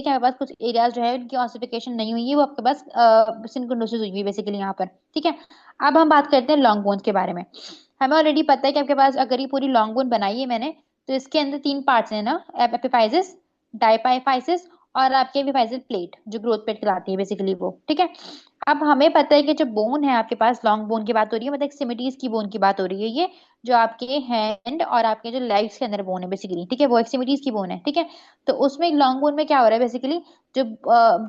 कि आपके पास कुछ एरियाज जो है उनकी ऑसिफिकेशन नहीं हुई है, वो आपके पास सिनकोडोसिस हुई है बेसिकली यहाँ पर। ठीक है, अब हम बात करते हैं लॉन्ग बोन्स के बारे में। हमें ऑलरेडी पता है कि आपके पास अगर ये पूरी लॉन्ग बोन बनाई है मैंने, तो इसके अंदर तीन पार्ट्स हैं ना, एपिफाइसिस, डाइपाइफाइसिस और आपके एपिफाइसिस प्लेट, जो ग्रोथ प्लेट कहलाती है बेसिकली वो। ठीक है, अब हमें पता है कि जो बोन है आपके पास, लॉन्ग बोन की बात हो रही है, मतलब एक्सट्रीमिटीज की बोन की बात हो रही है ये, जो आपके हैंड और आपके जो लेग्स के अंदर बोन है बेसिकली। ठीक है, वो एक्सट्रीमिटीज की बोन है। ठीक है, तो उसमें लॉन्ग बोन में क्या हो रहा है बेसिकली, जो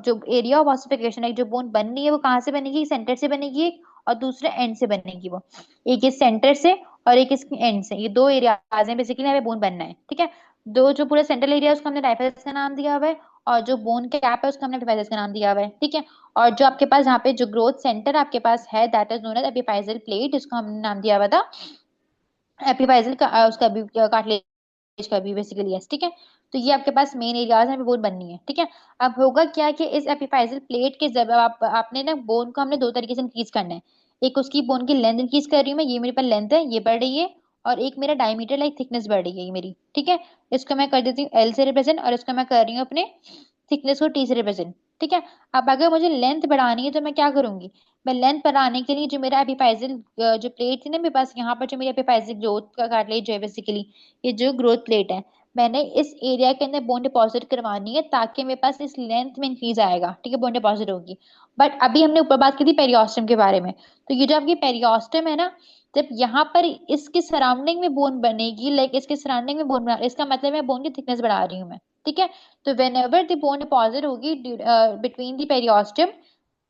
जो एरिया ऑफ ऑसिफिकेशन है, जो बोन बननी है वो कहाँ से बनेगी, सेंटर से बनेगी एक, और दूसरे एंड से बनेगी वो। एक इस सेंटर से और एक इस एंड से, ये दो एरियाज हैं बेसिकली, हमें बोन बनना है। ठीक है, दो जो पूरा सेंट्रल एरिया है उसको हमने डायफिस का नाम दिया हुआ है, और जो बोन के कैप है उसको हमने एपिफाइसिस का नाम दिया हुआ है। ठीक है, और जो आपके पास यहाँ पे जो ग्रोथ सेंटर आपके पास है, that is known as epiphyseal plate, इसको हमने नाम दिया हुआ था एपिफाइजल का, उसका भी कार्टिलेज का भी बेसिकली। यस, ठीक है, तो ये आपके पास मेन एरियाज है, बोन बननी है। ठीक है, अब होगा क्या कि इस एपिफाइजल प्लेट के जब आपने ना बोन को हमने दो तरीके से इंक्रीज करना है। एक उसकी बोन की लेंथ इंक्रीज कर रही हूँ मैं, ये मेरे पास लेंथ है, ये बढ़ रही है, और एक मेरा डायमीटर लाइक थिकनेस बढ़ रही है ये मेरी। ठीक है, इसको मैं कर देती हूँ एल से रिप्रेजेंट, और इसको मैं कर रही हूँ अपने थिकनेस को टी से रिप्रेजेंट। ठीक है, अब अगर मुझे लेंथ बढ़ानी है तो मैं क्या करूंगी, मैं लेंथ बढ़ाने के लिए जो मेरा एपिफाइजल जो प्लेट थी ना मेरे पास, यहाँ पर जो मेरी एपिफाइजल ग्रोथ का कार्टिलेज जो है बेसिकली, ये जो ग्रोथ प्लेट है, मैंने इस एरिया के अंदर बोन डिपॉजिट करवानी है, ताकि मेरे पास इस लेंथ में इंक्रीज आएगा। ठीक है, बोन डिपॉजिट होगी। बट अभी हमने ऊपर बात की थी पेरियोस्टम के बारे में, तो ये जो आपकी पेरियोस्टम है ना, जब यहाँ पर इसके सराउंडिंग में बोन बनेगी, लाइक इसके सराउंडिंग में बोन बना, इसका मतलब मैं बोन की थिकनेस बढ़ा रही हूँ मैं। ठीक है, तो when ever the bone deposit होगी बिटवीन द पेरियोस्टम,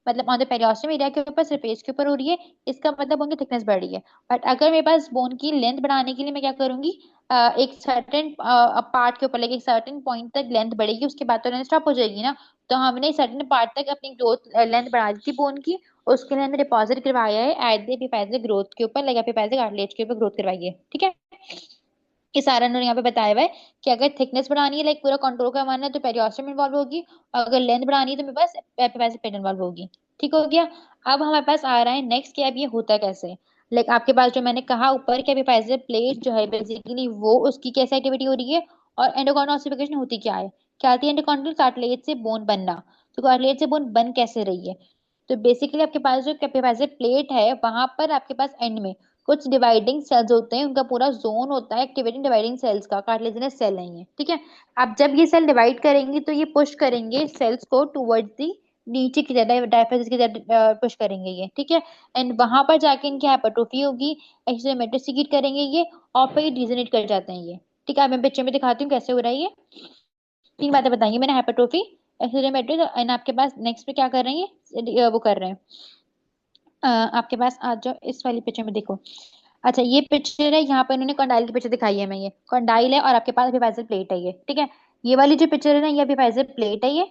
मतलब ऑन द पेरियोस्टम एरिया के ऊपर, सरफेस के ऊपर हो रही है, इसका मतलब उनकी थिकनेस बढ़ रही है। बट अगर मेरे पास बोन की लेंथ बढ़ाने के लिए मैं क्या करूंगी, एक सर्टेन पार्ट के ऊपर, लाइक एक सर्टेन पॉइंट तक लेंथ बढ़ेगी, उसके बाद तो लेंथ स्टॉप हो जाएगी ना। तो हमने सर्टेन पार्ट तक अपनी ग्रोथ लेंथ बढ़ा दी थी बोन की, उसके लिए हमने डिपॉजिट करवाया है एट द एपिफाइजल ग्रोथ के ऊपर, लाइक एपिफाइजल कार्टिलेज के ऊपर ग्रोथ करवाई है। ठीक है, ये सारा उन्होंने यहाँ पे बताया हुआ है कि अगर थिकनेस बढ़ानी है, लाइक पूरा कंट्रोल करवाना है, तो पेरियोस्टम इन्वॉल्व होगी, और अगर लेंथ बढ़ानी है तो मेरे पास एपिफाइजल प्लेट इन्वॉल्व होगी। ठीक हो गया। अब हमारे पास आ रहा है नेक्स्ट कि अब ये होता कैसे। लाइक आपके पास जो मैंने कहा ऊपर कि एपिफाइजल प्लेट जो है बेसिकली वो उसकी कैसे एक्टिविटी हो रही है, और एंडोकॉर्नल ऑसिफिकेशन होती क्या है, क्या आती है, एंडोकॉर्नल कार्टिलेज से बोन बनना। तो कार्टिलेज से बोन बन कैसे रही है, तो बेसिकली आपके पास जो एपिफाइजल प्लेट है वहां पर आपके पास एंड में कुछ डिवाइडिंग सेल्स होते हैं, उनका पूरा जोन होता है एक्टिवेटिंग डिवाइडिंग सेल्स का, कार्टिलेजिनस सेल नहीं है। ठीक है, अब जब ये सेल डिवाइड करेंगी तो ये पुश करेंगे सेल्स को टुवर्ड्स दी नीचे की तरफ, डायफेसिस की तरफ पुश करेंगे ये। ठीक है, एंड वहां पर जाके इनकी हाइपरट्रोफी होगी, एक्सोमेट्रिक सीक्रेट करेंगे ये, और फिर डीजनरेट कर जाते हैं ये। ठीक है, अब मैं पिक्चर में दिखाती हूँ कैसे हो रहा है ये। तीन बातें बताइए मैंने, हाइपरट्रोफी, एक्सोमेट्रिक, एंड आपके पास नेक्स्ट पे क्या कर रही है, वो कर रहे हैं आपके पास आ जाओ इस वाली पिक्चर में देखो। अच्छा, ये पिक्चर है, यहाँ पर इन्होंने कंडाइल की पिक्चर दिखाई है, मैं ये कंडाइल है और आपके पास एपिफाइजल प्लेट है ये। ठीक है, ये वाली जो पिक्चर है ना, ये एपिफाइजल प्लेट है ये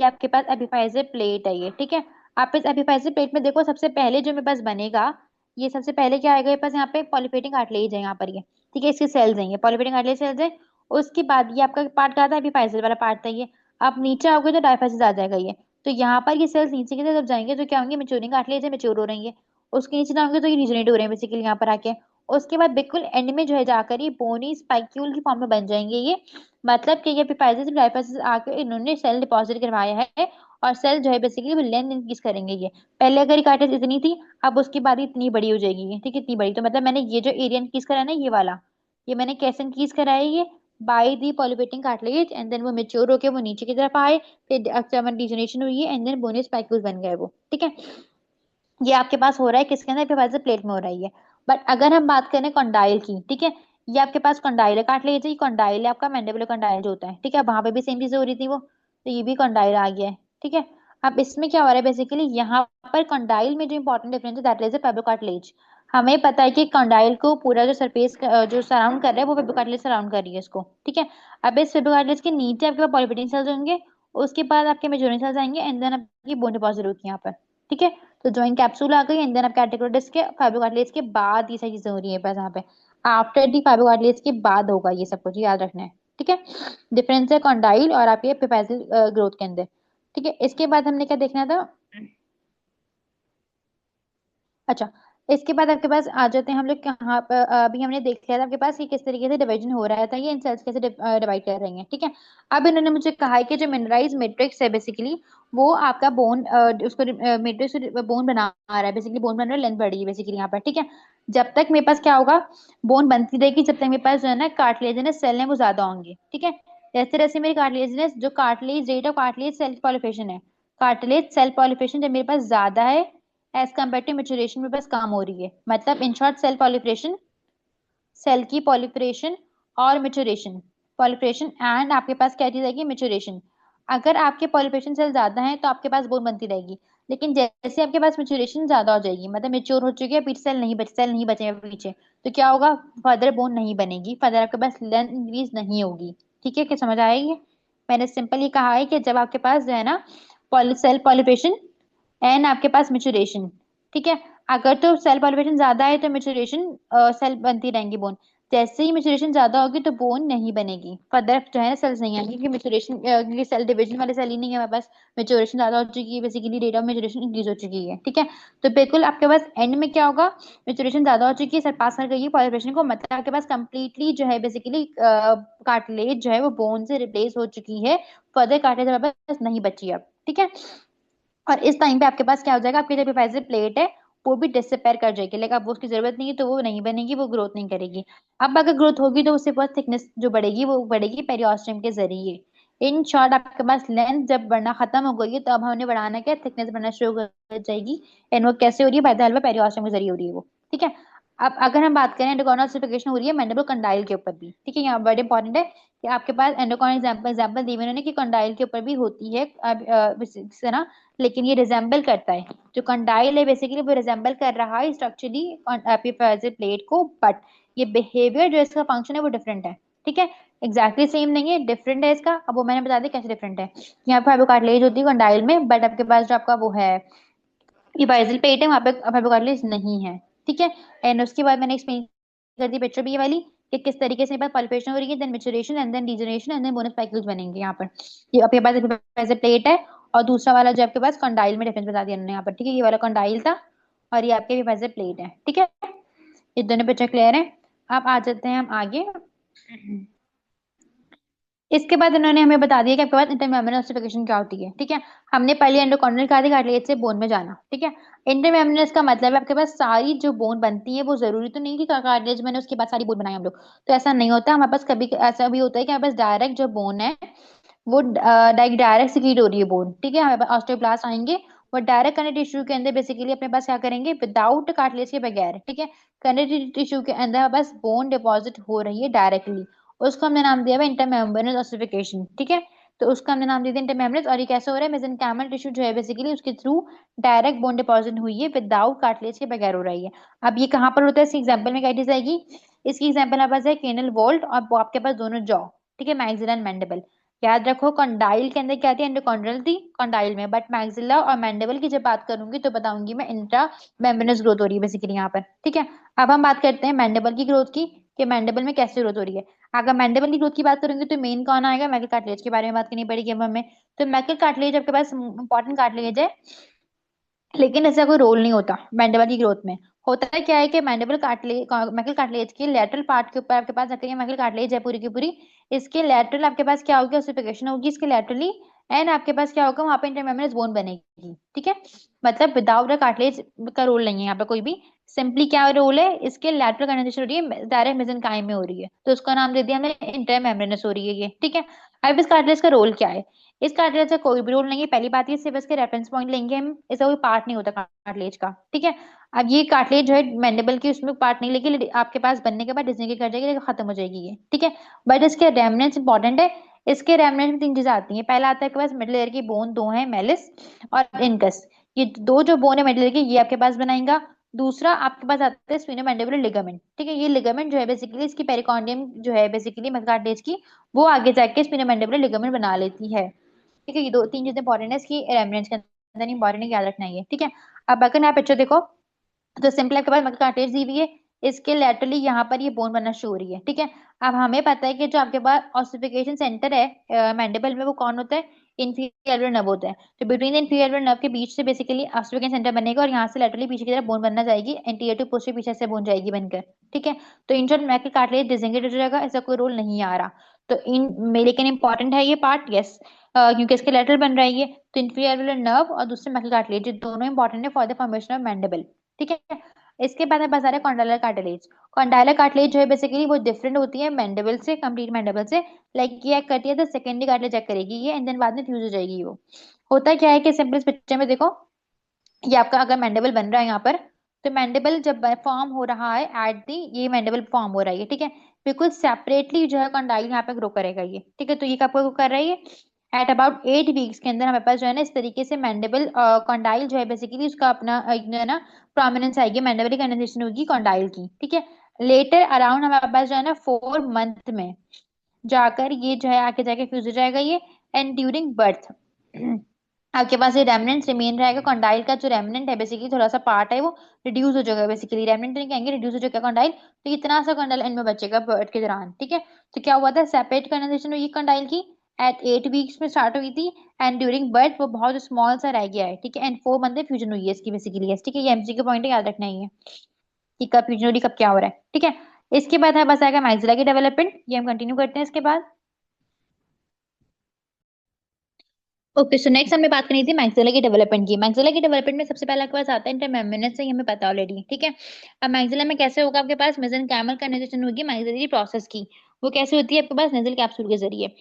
आपके पास एपिफाइजल प्लेट है ये। ठीक है, आप इस एपिफाइजल प्लेट में देखो, सबसे पहले जो मेरे पास बनेगा, ये सबसे पहले क्या आएगा, मेरे पास यहाँ पे पॉलिपेटिंग कार्टिलेज है यहाँ पर ये। ठीक है, इसके सेल्स हैं ये, पॉलिपेटिंग कार्टिलेज सेल्स है। उसके बाद ये आपका पार्ट क्या था, एपिफाइजल वाला पार्ट था ये। आप नीचे आओगे तो डायफाइसिस आ जाएगा ये। तो यहाँ पर ये सेल्स नीचे की तरफ जाएंगे तो क्या होंगे, मेच्योरिंग कार्टिलेज है, मेच्योर हो रही है। उसके नीचे जाओगे तो ये रीजनरेट हो रहे हैं बेसिकली यहाँ पर आके। उसके बाद बिल्कुल एंड में जो है जाकर ये बोनी स्पाइक्यूल की फॉर्म में बन जाएंगे ये। मतलब कि ये एपिफाइजिस डायफाइजिस आके इन्होंने सेल डिपॉजिट करवाया है, और सेल जो है बेसिकली वो लेंथ इंक्रीज करेंगे ये। पहले अगर ये कार्टेज इतनी थी, अब उसके बाद ये इतनी बड़ी हो जाएगी ये। ठीक है, इतनी बड़ी, तो मतलब मैंने ये जो एरिया इंक्रीज करा है ना ये वाला, ये मैंने कैसे इंक्रीज करा है ये, by the proliferating cartilage, and then वो मेच्योर होके वो नीचे की तरफ आए, फिर डिजनरेशन हुई है, एंड देन बोनी स्पाइक्यूल्स बन गए वो। ठीक है, ये आपके पास हो रहा है किसके अंदर, एपिफाइजल प्लेट में हो रही है। बट अगर हम बात करें कंडाइल की, ठीक है, ये आपके पास कंडाइल है, काट लीजिए, कंडाइल है आपका मैंडिबुलर कंडाइल जो होता है। ठीक है, वहां पे भी सेम चीजें हो रही थी वो, तो ये भी कंडाइल आ गया है। ठीक है, अब इसमें क्या हो रहा है बेसिकली, यहाँ पर कंडाइल में जो इंपॉर्टेंट डिफरेंस है दैट इज फाइब्रोकार्टिलेज। हमें पता है कि कंडाइल को पूरा जो सरफेस जो सराउंड कर रहा है वो फाइब्रोकार्टिलेज सराउंड कर रही है इसको। ठीक है, अब इस फाइब्रोकार्टिलेज के नीचे आपके पास पॉलिपेटिन सेल्स होंगे, उसके बाद आपके मेजोरिन सेल्स आएंगे, एंड देन आपकी बोन डिपॉजिट होगी यहाँ पर। ठीक है, तो जॉइंट कैप्सूल आ गई, एंड देन आप कैटेकोडिस के फाइब्रोकार्टिलेज के बाद ये सारी चीजें हो रही है बस यहाँ पे। आफ्टर दी फाइब्रोकार्टिलेज के बाद होगा ये सब कुछ, याद रखना है। ठीक है, डिफरेंस है कॉन्डाइल और आपके एपिफाइजल ग्रोथ के अंदर। ठीक है, इसके बाद हमने क्या देखना था, अच्छा, इसके बाद आपके पास आ जाते हैं हम लोग कहाँ पर। अभी हमने देख लिया था आपके पास कि किस तरीके से डिवीजन हो रहा था, ये इन सेल्स कैसे डिवाइड कर रही हैं, ठीक है। अब इन्होंने मुझे कहा है कि जो मिनरलाइज मैट्रिक्स है बेसिकली वो आपका बोन, उसको मैट्रिक्स बोन बना रहा है, बेसिकली बोन बन रहा है, लेंथ बढ़ी है बेसिकली यहाँ पर, ठीक है। जब तक मेरे पास क्या होगा, बोन बनती रहेगी, जब तक मेरे पास जो है ना कार्टिलेजिनस सेल है वो ज्यादा होंगे, ठीक है। जैसे जैसे मेरी कार्टिलेजिनस जो cartilage rate of cartilage cell proliferation है, कार्टिलेज सेल पॉलिफिकेशन जब मेरे पास ज्यादा है एज कम्पेयर टू मेचुरेशन में बस कम हो रही है, मतलब इन शॉर्ट सेल पॉलिफिकेशन, सेल की पॉलिफिकेशन और मेचुरेशन, पॉलिफिकेशन एंड आपके पास क्या चीज आएगी, मेचुरेशन। अगर आपके पॉलिफिकेशन सेल ज्यादा है तो आपके पास बोन बनती रहेगी, लेकिन जैसे आपके पास मेचुरेशन ज्यादा हो जाएगी, मतलब मेच्योर हो चुकी है, पीछे सेल नहीं बचे पीछे, तो क्या होगा, फर्दर बोन नहीं बनेगी, फर्दर आपके पास लेंथ इंक्रीज नहीं होगी। ठीक है, क्या समझ आएगी? मैंने सिंपल ये कहा है कि जब आपके पास जो है ना सेल पॉलिफिकेशन एंड आपके पास मेचुरेशन, ठीक है। अगर तो सेल पॉलिफिकेशन ज्यादा है तो मेचुरेशन, सेल बनती रहेंगी बोन। जैसे ही मेचुरेशन ज्यादा होगी तो बोन नहीं बनेगी, फर्दर जो है ना सेल्स नहीं आएंगे, क्योंकि मेचुरेशन, क्योंकि सेल डिवीजन वाले सेल ही नहीं है हमारे पास, मेचुरेशन ज्यादा हो चुकी है, basically rate of maturation increase हो चुकी है, ठीक है। तो बिल्कुल आपके पास एंड में क्या होगा, मेचुरेशन ज्यादा हो चुकी है, सेल पास कर गई है पॉलिफिकेशन को, मतलब आपके पास कंप्लीटली जो है बेसिकली कार्टिलेज जो है वो बोन से रिप्लेस हो चुकी है, फर्दर कार्टिलेज हमारे पास नहीं बची अब, ठीक है। और इस टाइम पे आपके पास क्या हो जाएगा, आपकी जो एपिफाइजल प्लेट है वो भी डिसअपेयर कर जाएगी, लाइक अब वो उसकी जरूरत नहीं है तो वो नहीं बनेगी, वो ग्रोथ नहीं करेगी। अब अगर ग्रोथ होगी तो उससे बहुत थिकनेस जो बढ़ेगी वो बढ़ेगी पेरियोस्टियम के जरिए। इन शॉर्ट आपके पास लेंथ जब बढ़ना खत्म हो गई है तो अब हमने बढ़ाना क्या, थिकनेस बढ़ना शुरू कर जाएगी। एंड वो कैसे हो रही है, by the help of periosteum के जरिए हो रही है वो, ठीक है। अब अगर हम बात करें एंडोगोनल सिलिफिकेशन हो रही है मैंडिबल कंडाइल के ऊपर भी, ठीक है, यहाँ बड़े इंपॉर्टेंट है कि आपके पास एंडोगोनल एग्जाम्पल दी हुई उन्होंने कि कंडाइल के ऊपर भी होती है, अब इस तरह, लेकिन ये रिजेंबल करता है, जो कंडाइल है बेसिकली वो रिजेंबल कर रहा है स्ट्रक्चरली एपिफाइजल प्लेट को, बट ये बिहेवियर जो इसका फंक्शन है वो डिफरेंट है, ठीक है। एग्जैक्टली सेम नहीं है, डिफरेंट है इसका, अब वो मैंने बता दिया कैसे डिफरेंट है। यहाँ पे फाइब्रोकार्टिलेज होती है कंडाइल में, बट आपके पास जो आपका वो है एपिफाइजल प्लेट है वहां पे फाइब्रोकार्टिलेज नहीं है, ठीक है। एंड उसके बाद मैंने एक्सप्लेन कर दी पिक्चर भी ये वाली कि किस तरीके से पल्पेशन हो रही है, then maturation and then degeneration and then bonus spicules बनेंगे यहाँ पर। ये आपके पास एपिफाइजल प्लेट है, और दूसरा वाला जो आपके पास कंडाइल में डिफरेंस बता दिया उन्होंने यहाँ पर, ठीक है। ये वाला कंडाइल था और ये आपके एपिफाइजल प्लेट है, ठीक है। ये दोनों पिक्चर क्लियर है। अब आ जाते हैं हम आगे। इसके बाद इन्होंने हमें बता दिया कि आपके पास इंटरमेम्ब्रेनस ऑसिफिकेशन क्या होती है, ठीक है। हमने पहले एंडोकॉर्नल कहा था कार्टिलेज से बोन में जाना, ठीक है। इंटरमेम्ब्रेनस का मतलब है आपके पास सारी जो बोन बनती है, वो जरूरी तो नहीं कि कार्टिलेज मैंने उसके बाद सारी बोन बनाई हम लोग, तो ऐसा नहीं होता। हमारे पास कभी ऐसा भी होता है कि हमारे पास डायरेक्ट जो बोन है वो डायरेक्ट सिक्रीट हो रही है बोन, ठीक है। हमारे पास ऑस्टियोब्लास्ट आएंगे, वो डायरेक्ट कनेक्टिव टिश्यू के अंदर बेसिकली अपने पास क्या करेंगे, विदाउट कार्टिलेज के बगैर, ठीक है, कनेक्टिव टिश्यू के अंदर बस बोन डिपॉजिट हो रही है डायरेक्टली, उसको हमने नाम दिया है इंटरमेम्ब्रेनस ऑसिफिकेशन, ठीक है। तो उसका हमने नाम दिया इंटरमेम्ब्रेनस, और ये कैसे हो रहा है, मेसेंकाइमल टिश्यू जो है बेसिकली उसके थ्रू डायरेक्ट बोन डिपॉजिट हुई है, विदाउट कार्टिलेज के बगैर हो रही है। अब ये कहाँ पर होता है, इसकी एग्जाम्पल में क्या चीज आएगी, इसकी एग्जाम्पल हमारे पास है केनल वोल्ट, और वो आपके पास दोनों जॉ, ठीक है, मैक्सिला एंड मैंडिबल। याद रखो कंडाइल के अंदर क्या थी, एंडोकॉन्ड्रियल थी कंडाइल में, बट मैक्सिला और मैंडिबल की जब बात करूंगी तो बताऊंगी मैं इंट्रा मेम्ब्रेनस ग्रोथ हो रही है बेसिकली यहाँ पर, ठीक है। अब हम बात करते हैं मैंडिबल की ग्रोथ की, कि मैंडिबल में कैसे ग्रोथ हो रही है। अगर मैंडिबल की ग्रोथ की बात करेंगे तो मेन कौन आएगा, मैकल कार्टिलेज के बारे में बात करनी पड़ेगी अब हमें। तो मैकल कार्टिलेज आपके पास इंपॉर्टेंट कार्टिलेज है, लेकिन ऐसा कोई रोल नहीं होता मैंडिबल की ग्रोथ में। होता है क्या है कि मैंडिबल कार्टिलेज, मैकल कार्टिलेज के लेटरल पार्ट के ऊपर आपके पास, अगर ये मैकल कार्टिलेज है पूरी की पूरी, इसके लेटरल आपके पास क्या होगी, ओसिफिकेशन होगी इसके लेटरली, एंड आपके पास क्या होगा, वहां पे इंटरमेम्ब्रेनस बोन बनेगी, ठीक है। मतलब विदाउट अ कार्टिलेज का रोल नहीं है यहाँ पे कोई भी, सिंपली क्या रोल है, इसके लेटरल कंडेंसेशन हो रही है, डायरेक्ट मेसेंकाइम में हो रही है, तो उसका नाम दे दिया हमने इंटरमेम्ब्रेनस हो रही है ये, ठीक है। अब इस कार्टिलेज का रोल क्या है, इस कार्टिलेज का कोई भी रोल नहीं है, पहली बात ये सिर्फ इसके रेफरेंस पॉइंट लेंगे हम, इसका कोई पार्ट नहीं होता कार्टिलेज का, ठीक है। अब ये कार्टिलेज जो है मैंडिबल की उसमें पार्ट नहीं, लेकिन आपके पास बनने के बाद डिसइंटीग्रेट कर जाएगी, लेकिन खत्म हो जाएगी ये, ठीक है। बट इसके रेमनेंट्स इंपॉर्टेंट है, इसके रेमनेंट्स में तीन चीजें आती हैं। पहला आता है आपके पास मिडिल एयर की बोन दो है, मेलिस और इनकस, ये दो जो बोन है मिडिल एयर की ये आपके पास बनाएगा। दूसरा आपके पास आता है स्पिनोमैंडिबुलर लिगामेंट, ठीक है, ये लिगामेंट जो है बेसिकली इसकी पेरिकॉर्डियम जो है बेसिकली कार्टिलेज की, वो आगे जाके स्पिनोमैंडिबुलर लिगामेंट बना लेती है, ठीक है। ये दो तीन चीजें इंपॉर्टेंट है इसकी रेमनेंट्स के अंदर, इंपॉर्टेंट है, याद रखना है ये, ठीक है। अब अगर आप पिक्चर देखो तो सिंपल आपके पास मक्खी कार्टिलेज दी हुई है, इसके लेटरली यहाँ पर ये बोन बनना शुरू हो रही है, ठीक है। अब हमें पता है कि जो आपके पास ऑसिफिकेशन सेंटर है मैंडिबल में, वो कौन होता है? इंफीरियर नर्व होता है। तो बिटवीन इंफीरियर नर्व के बीच से बेसिकली ऑसिफिकेशन सेंटर बनेगा, और यहाँ से लेटरली पीछे की तरफ बोन बनना जाएगी, एंटीरियर टू पोस्टीरियर पीछे से बोन जाएगी बनकर, ठीक है। तो in short mac cartilage disengage हो जाएगा, ऐसा कोई रोल नहीं आ रहा। तो इन में लेकिन इंपॉर्टेंट है ये पार्ट, यस, क्योंकि इसके लेटरल बन रहा है ये। तो इंफीरियर नर्व और दूसरे मैक कार्टिलेज, ये दोनों इंपॉर्टेंट है for the formation of mandible, ठीक है। इसके बाद है बस आ रहा है कॉन्डाइलर कार्टिलेज। कॉन्डाइलर कार्टिलेज जो है बेसिकली वो डिफरेंट होती है मैंडिबल से, कंप्लीट मैंडिबल से। लाइक ये एक्ट करती है तो सेकेंडरी कार्टिलेज एक्ट करेगी ये, एंड देन बाद में फ्यूज हो जाएगी वो। होता क्या है कि सिंपल पिक्चर में देखो, ये आपका अगर मैंडिबल बन रहा है यहाँ पर, तो मैंडिबल जब फॉर्म हो रहा है एट दी, ये मैंडिबल फॉर्म हो रहा है ये, ठीक है। बिल्कुल सेपरेटली जो है कंडाइल यहाँ पे ग्रो करेगा ये, ठीक है। तो ये कब ग्रो कर रहा है ये? एट अबाउट 8 वीक्स के अंदर हमारे पास जो है ना इस तरीके से मैंडिबल कंडाइल जो है बेसिकली उसका अपना जो है ना प्रोमिनेंस आएगी, मैंडिबल कंडेंसेशन होगी कंडाइल की, ठीक है। लेटर अराउंड हमारे पास जो है ना 4 मंथ में जाकर ये जो है आके जाके फ्यूज हो जाएगा ये, एंड ड्यूरिंग बर्थ आपके पास ये रेमनेंट रिमेन रहेगा। कंडाइल का जो रेमनेंट है बेसिकली थोड़ा सा पार्ट है वो रिड्यूस हो जाएगा, बेसिकली रेमनेंट नहीं कहेंगे, रिड्यूस हो जाएगा कंडाइल। तो इतना सा कंडाइल एंड में बचेगा बर्थ के दौरान, ठीक है। तो क्या हुआ था, सेपरेट कंडेंसेशन हुई कंडाइल की, एट 8 वीक्स में स्टार्ट हुई थी, एंड ड्यूरिंग बर्थ वो बहुत स्मॉल सा रह गया है, ठीक है। एंड 4 मंथ में फ्यूजन हुई है इसकी बेसिकली, ठीक है। ये एमसीक्यू पॉइंट याद रखना ही है कि कब फ्यूजन हो रही कब क्या हो रहा है, ठीक है। इसके बाद है बस आएगा मैक्सिला की डेवलपमेंट, ये हम कंटिन्यू करते हैं इसके बाद। ओके, सो नेक्स्ट हमें बात करनी थी मैक्सिला की डेवलपमेंट की। मैक्सिला की डेवलपमेंट में सबसे पहला आपके पास आता है इंटरमेम्ब्रेनस से, ये हमें पता ऑलरेडी, ठीक है। अब मैक्सिला में कैसे होगा आपके पास मेसेंकाइमल कंडेंसेशन होगी मैक्सिलरी प्रोसेस की। वो कैसे होती है आपके पास नेजल कैप्सूल के जरिए।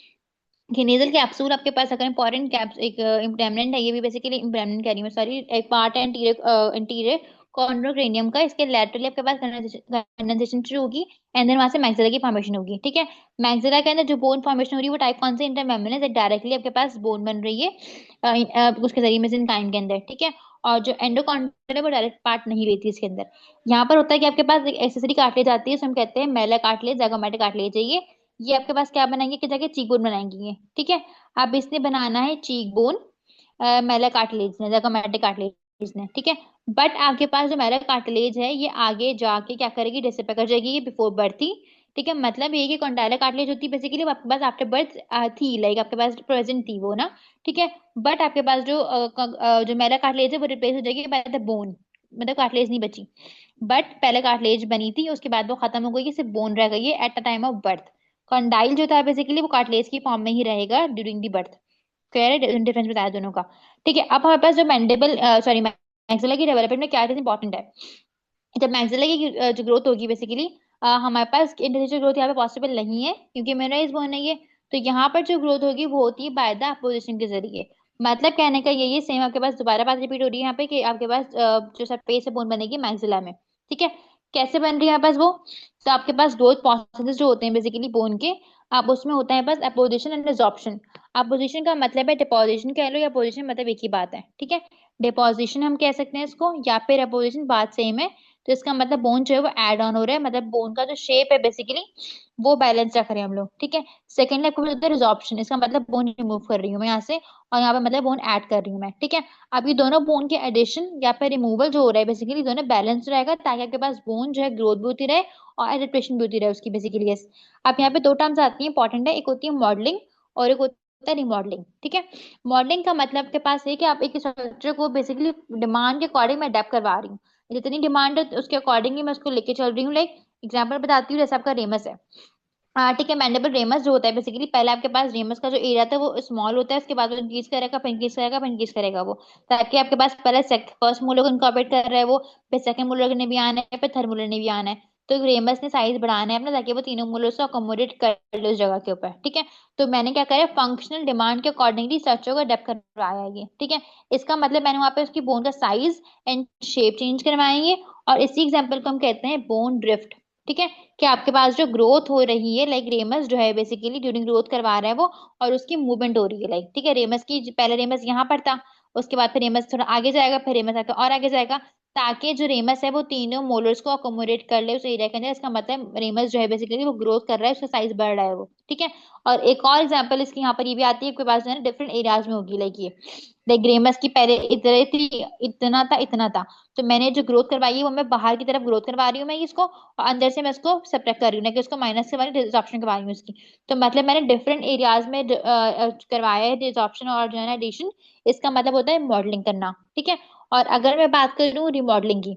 कि नेजल कैप्सूल आपके पास अगर इंपॉर्टेंट कैप्स एक इम्प्रेगनेंट है, ये भी बेसिकली इम्प्रेगनेंट कह रही हूँ सॉरी, एक पार्ट है इंटीरियर इंटीरियर कॉन्ड्रोक्रेनियम का। इसके लैटरली आपके पास कंडेंसेशन शुरू होगी, एंड देन वहां से मैक्सिला की फॉर्मेशन होगी, ठीक है। मैक्सिला के अंदर जो बोन फॉर्मेशन हो रही है वो टाइप कौन से इंटरमेम्ब्रेनस है, डायरेक्टली आपके पास बोन बन रही है उसके जरिए मेसेंकाइम के अंदर, ठीक है। और जो एंडोकॉन्ड्रियल है वो डायरेक्ट पार्ट नहीं लेती इसके अंदर। यहाँ पर होता है कि आपके पास एक एक्सेसरी कार्टिलेज आती है, उसे हम कहते हैं मेला कार्टिलेज, ज़ाइगोमेटिक कार्टिलेज है ये आपके पास क्या बनाएंगे कि जाके चीक बोन बनाएंगे ये, ठीक है। अब इसने बनाना है चीक बोन मेला कार्टिलेज ने, ज़ाइगोमेटिक कार्टिलेज ने, ठीक है। बट आपके पास जो मेला कार्टिलेज है ये आगे जाके क्या करेगी, डिसअपियर कर जाएगी ये बिफोर बर्थ ही, ठीक है। मतलब ये कि कॉन्डाइलर कार्टिलेज होती है बेसिकली वो आपके पास आफ्टर बर्थ थी, लाइक आपके पास प्रेजेंट थी वो ना, ठीक है। बट आपके पास जो जो मेला कार्टिलेज है वो रिप्लेस हो जाएगी बाय द बोन, मतलब कार्टिलेज नहीं बची। बट पहले कार्टिलेज बनी थी, उसके बाद वो खत्म हो गई, सिर्फ बोन रह गई है at the time of birth. Condyle जो था बेसिकली वो कार्टिलेज की फॉर्म में ही रहेगा ड्यूरिंग दी बर्थ। क्लियर है डिफरेंस बताया दोनों का, ठीक है। अब हमारे पास जो मैंडिबल सॉरी मैक्सिला की डेवलपमेंट में क्या चीज इंपॉर्टेंट है, जब मैक्सिला की जो ग्रोथ होगी बेसिकली हमारे पास इंटरसेक्शनल ग्रोथ यहाँ पे पॉसिबल नहीं है क्योंकि मिनरलाइज बोन है ये। तो यहाँ पर जो ग्रोथ होगी वो होती है बाय द अपोजिशन के जरिए। मतलब कहने का यही सेम आपके पास दोबारा बात रिपीट हो रही है यहाँ पे कि आपके पास जो सरफेस से बोन बनेगी मैक्सिला में, ठीक है। कैसे बन रही है यहाँ पास वो, तो आपके पास ग्रोथ प्रोसेस जो होते हैं बेसिकली बोन के, आप उसमें होता है बस अपोजिशन एंड एब्जॉर्प्शन। अपोजिशन का मतलब है डिपोजिशन कह लो, या पोजिशन मतलब एक ही बात है, ठीक है। डिपोजिशन हम कह सकते हैं इसको, या फिर अपोजिशन, बात सेम है। तो इसका मतलब बोन जो है वो ऐड ऑन हो रहा है, मतलब बोन का जो शेप है बेसिकली वो बैलेंस रख रहे हैं हम लोग, ठीक है। सेकेंडली आपको बोलते हैं रिजॉर्प्शन, इसका मतलब बोन रिमूव कर रही हूँ मैं यहाँ से, और यहाँ पे मतलब बोन ऐड कर रही हूँ मैं, ठीक है। अब ये दोनों बोन के एडिशन या फिर रिमूवल जो हो रहा है बेसिकली दोनों बैलेंस रहेगा, ताकि आपके पास बोन जो है ग्रोथ भी होती रहे और एडिप्टेशन भी होती रहे उसकी बेसिकली, यस। अब यहाँ पे दो टर्म्स आती है इंपॉर्टेंट है, एक होती है मॉडलिंग और एक होता है रिमॉडलिंग, ठीक है। मॉडलिंग का मतलब के पास है कि आप एक स्ट्रक्चर को बेसिकली डिमांड के अकॉर्डिंग मैं अडेप्ट करवा रही हूँ, जितनी डिमांड है उसके अकॉर्डिंगली मैं उसको लेके चल रही हूँ। लाइक एग्जांपल बताती हूँ, जैसे आपका रेमस है, हाँ ठीक है। मैंडेबल रेमस जो होता है बेसिकली पहले आपके पास रेमस का जो एरिया था वो स्मॉल होता है, उसके बाद वो इंक्रीज करेगा, फिर इंक्रीज करेगा, फिर इंक्रीज करेगा वो, ताकि आपके पास पहले फर्स्ट मोलर को इनकॉर्पोरेट कर रहा है वो, फिर सेकंड मोलर ने भी आना है, फिर थर्ड मोलर ने भी आना है। तो रेमस ने साइज बढ़ाना है अपना, ताकि वो तीनों मोलर से अकोमोडेट कर ले उस जगह के ऊपर, ठीक है। तो मैंने क्या करा, फंक्शनल डिमांड के अकॉर्डिंगली स्ट्रक्चर को अडेप्ट करवाया है ये, ठीक है। इसका मतलब मैंने वहां पे उसकी बोन का साइज एंड शेप चेंज करवाएंगे, और इसी एग्जाम्पल को हम कहते हैं बोन ड्रिफ्ट, ठीक है। कि आपके पास जो ग्रोथ हो रही है, लाइक रेमस जो है बेसिकली ड्यूरिंग ग्रोथ करवा रहा है वो, और उसकी मूवमेंट हो रही है, लाइक ठीक है। रेमस की पहले रेमस यहाँ पर था, उसके बाद फिर रेमस थोड़ा आगे जाएगा, फिर रेमस आगे और आगे जाएगा, ताकि जो रेमस है वो तीनों मोलर्स को अकोमोडेट कर ले उस एरिया के अंदर। इसका मतलब रेमस जो है बेसिकली वो ग्रोथ कर रहा है, उसका साइज बढ़ रहा है वो, ठीक है। और एक और एग्जांपल इसकी यहाँ पर ये भी आती है, आपके पास जो है ना डिफरेंट एरियाज में होगी, लाइक ये लाइक रेमस की पहले इतने थी, इतना था, इतना था। तो मैंने जो ग्रोथ करवाई है वो मैं बाहर की तरफ ग्रोथ करवा रही हूँ मैं इसको, और अंदर से मैं इसको सब्ट्रैक्ट कर रही हूँ ना कि उसको माइनस से वाली डिसऑप्शन करवा रही हूँ इसकी। तो मतलब मैंने डिफरेंट एरियाज में करवाया है डिसऑप्शन और जो है ना एडिशन। इसका मतलब होता है मॉडलिंग करना, ठीक है। और अगर मैं बात करूँ रिमॉडलिंग की,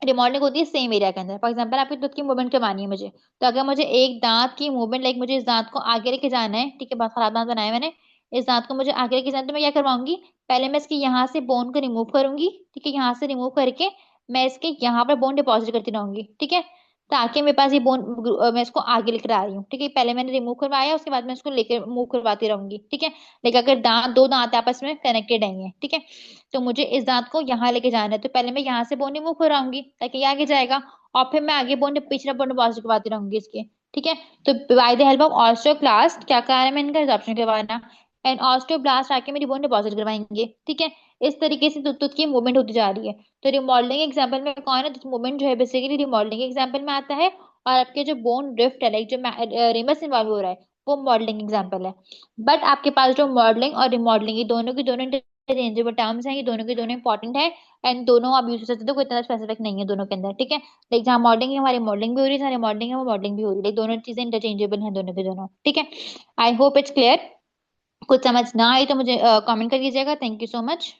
रिमॉडलिंग होती है सेम एरिया के अंदर। फॉर एग्जांपल आपकी दांत की मूवमेंट करवानी है मुझे, तो अगर मुझे एक दांत की मूवमेंट, लाइक मुझे इस दांत को आगे लेके जाना है, ठीक है, बहुत खराब दांत बनाया है मैंने, इस दांत को मुझे आगे लेके जाना है, तो मैं क्या करवाऊंगी, पहले मैं इसके यहाँ से बोन को रिमूव करूंगी, ठीक है, यहाँ से रिमूव करके मैं इसके यहाँ पर बोन डिपॉजिट करती रहूंगी, ठीक है, ताकि मेरे पास ये बोन, मैं इसको आगे लेकर आ रही हूँ, ठीक है। पहले मैंने रिमूव करवाया, उसके बाद मैं इसको लेकर मूव करवाती रहूंगी, ठीक है। लेकिन अगर दांत, दो दांत आपस में कनेक्टेड है, ठीक है, तो मुझे इस दांत को यहाँ लेके जाना है, तो पहले मैं यहाँ से बोन रिमूव कराऊंगी ताकि ये आगे जाएगा, और फिर मैं आगे बोन पिछला बोन डिपॉजिट करवाती रहूंगी इसके, ठीक है। तो by the help of osteoclast क्या कहा है मैंने, इनका रिजॉर्प्शन करवाना, एंड ऑस्टियोब्लास्ट आके मेरी बोन डिपॉजिट करवाएंगे, ठीक है। इस तरीके से तुत की मूवमेंट होती जा रही है। तो रिमॉडलिंग एग्जाम्पल में कौन है, तो मूवमेंट जो है बेसिकली रिमॉडलिंग एग्जाम्पल में आता है। और आपके जो बोन ड्रिफ्ट है, लाइक जो रेमस इन्वॉल्व हो रहा है, वो मॉडलिंग एग्जाम्पल है। बट आपके पास जो मॉडलिंग और रिमॉडलिंग, ये दोनों की दोनों इंटरचेंजेबल टर्म्स हैं, ये दोनों के दोनों इंपॉर्टेंट है। एंड दोनों आप यूज कर सकते हो, कोई इतना स्पेसिफिक नहीं है दोनों के अंदर, ठीक है। लाइक जहाँ मॉडलिंग है हमारी मॉडलिंग भी हो रही है, जहाँ मॉडलिंग है वो मॉडलिंग भी हो रही है, लाइक दोनों चीजें इंटरचेंजेबल हैं दोनों के दोनों, ठीक है। I hope it's clear. कुछ समझ ना आई तो मुझे कमेंट कर दीजिएगा। Thank you so much.